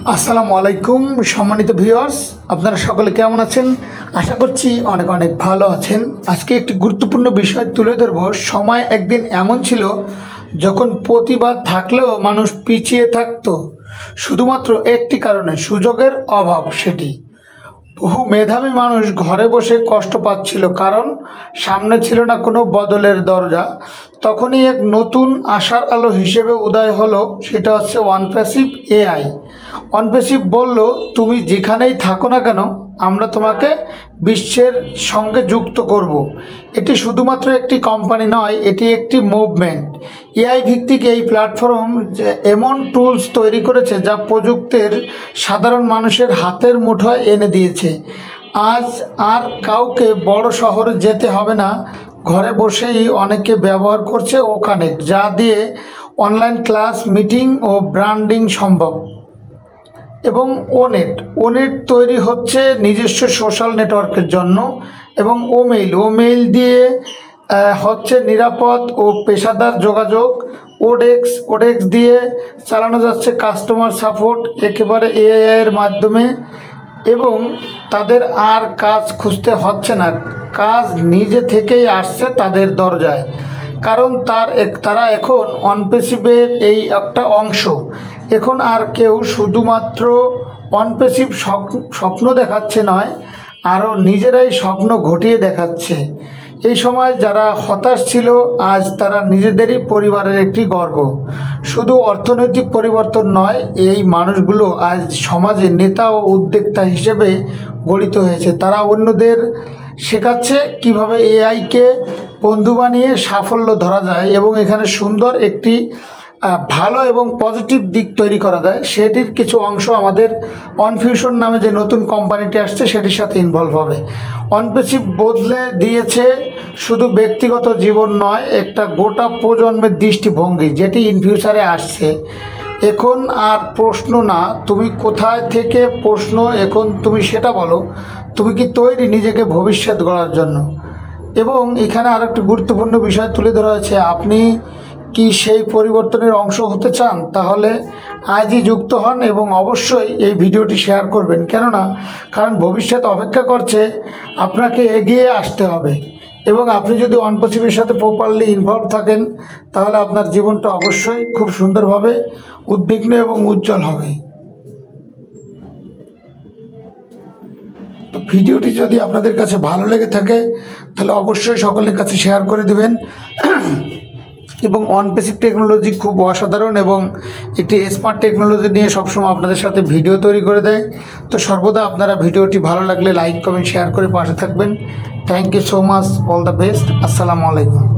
আসসালামু আলাইকুম সম্মানিত ভিউয়ার্স, আপনারা সকলে কেমন আছেন? আশা করছি অনেক অনেক ভালো আছেন। আজকে একটি গুরুত্বপূর্ণ বিষয় তুলে ধরব। সময় একদিন এমন ছিল যখন প্রতিবাদ থাকলেও মানুষ পিছিয়ে থাকতো শুধুমাত্র একটি কারণে, সুযোগের অভাব। সেটি বহু মেধাবী মানুষ ঘরে বসে কষ্ট পাচ্ছিল, কারণ সামনে ছিল না কোনো বদলের দরজা। তখনই এক নতুন আশার আলো হিসেবে উদয় হলো, সেটা হচ্ছে ওয়ানপ্যাসিভ এআই। ওয়ানপ্যাসিভ বলল, তুমি যেখানেই থাকো না কেন, আমরা তোমাকে বিশ্বের সঙ্গে যুক্ত করব। এটি শুধুমাত্র একটি কোম্পানি নয়, এটি একটি মুভমেন্ট। এআই ভিত্তিক এই প্ল্যাটফর্ম এমন টুলস তৈরি করেছে যা প্রযুক্তির সাধারণ মানুষের হাতের মুঠোয় এনে দিয়েছে। আজ আর কাউকে বড় শহরে যেতে হবে না, ঘরে বসেই অনেকে ব্যবহার করছে ওকানেক্ট, যা দিয়ে অনলাইন ক্লাস, মিটিং ও ব্র্যান্ডিং সম্ভব। এবং ওনেট তৈরি হচ্ছে নিজস্ব সোশ্যাল নেটওয়ার্কের জন্য। এবং ওমেইল দিয়ে হচ্ছে নিরাপদ ও পেশাদার যোগাযোগ। ওডেক্স দিয়ে চালানো যাচ্ছে কাস্টমার সাপোর্ট একেবারে এআই এর মাধ্যমে। এবং তাদের আর কাজ খুঁজতে হচ্ছে না, কাজ নিজে থেকেই আসছে তাদের দরজায়, কারণ তারা এখন অনপ্যাসিভের এই একটা অংশ। এখন আর কেউ শুধুমাত্র অনপ্যাসিভ স্বপ্ন দেখাচ্ছে নয়, আরও নিজেরাই স্বপ্ন ঘটিয়ে দেখাচ্ছে। এই সময় যারা হতাশ ছিল, আজ তারা নিজেদেরই পরিবারের একটি গর্ব। শুধু অর্থনৈতিক পরিবর্তন নয়, এই মানুষগুলো আজ সমাজে নেতা ও উদ্যোক্তা হিসেবে গঠিত হয়েছে। তারা অন্যদের শেখাচ্ছে কিভাবে এআইকে বন্ধু বানিয়ে সাফল্য ধরা যায় এবং এখানে সুন্দর একটি ভালো এবং পজিটিভ দিক তৈরি করা যায়। সেটির কিছু অংশ আমাদের অনফিউশন নামে যে নতুন কোম্পানিটি আসছে সেটির সাথে ইনভলভ হবে। অনপ্যাসিভ বদলে দিয়েছে শুধু ব্যক্তিগত জীবন নয়, একটা গোটা প্রজন্মের দৃষ্টিভঙ্গি, যেটি ইন ফিউচারে আসছে। এখন আর প্রশ্ন না তুমি কোথায় থেকে, প্রশ্ন এখন তুমি সেটা বলো, তুমি কি তৈরি নিজেকে ভবিষ্যৎ গড়ার জন্য। এবং এখানে আর একটি গুরুত্বপূর্ণ বিষয় তুলে ধরা হয়েছে, আপনি কি সেই পরিবর্তনের অংশ হতে চান? তাহলে আজই যুক্ত হন এবং অবশ্যই এই ভিডিওটি শেয়ার করবেন। কারণ ভবিষ্যৎ অপেক্ষা করছে, আপনাকে এগিয়ে আসতে হবে। এবং আপনি যদি অনপ্যাসিভের সাথে প্রপারলি ইনভলভ থাকেন, তাহলে আপনার জীবনটা অবশ্যই খুব সুন্দরভাবে উদ্বিগ্ন এবং উজ্জ্বল হবে। তো ভিডিওটি যদি আপনাদের কাছে ভালো লেগে থাকে, তাহলে অবশ্যই সকলের কাছে শেয়ার করে দেবেন। এবং অনপ্যাসিভ টেকনোলজি খুব অসাধারণ এবং একটি স্মার্ট টেকনোলজি নিয়ে সবসময় আপনাদের সাথে ভিডিও তৈরি করে দেয়। তো সর্বদা আপনারা ভিডিওটি ভালো লাগলে লাইক, কমেন্ট, শেয়ার করে পাশে থাকবেন। Thank you so much, all the best. আসসালামু আলাইকুম।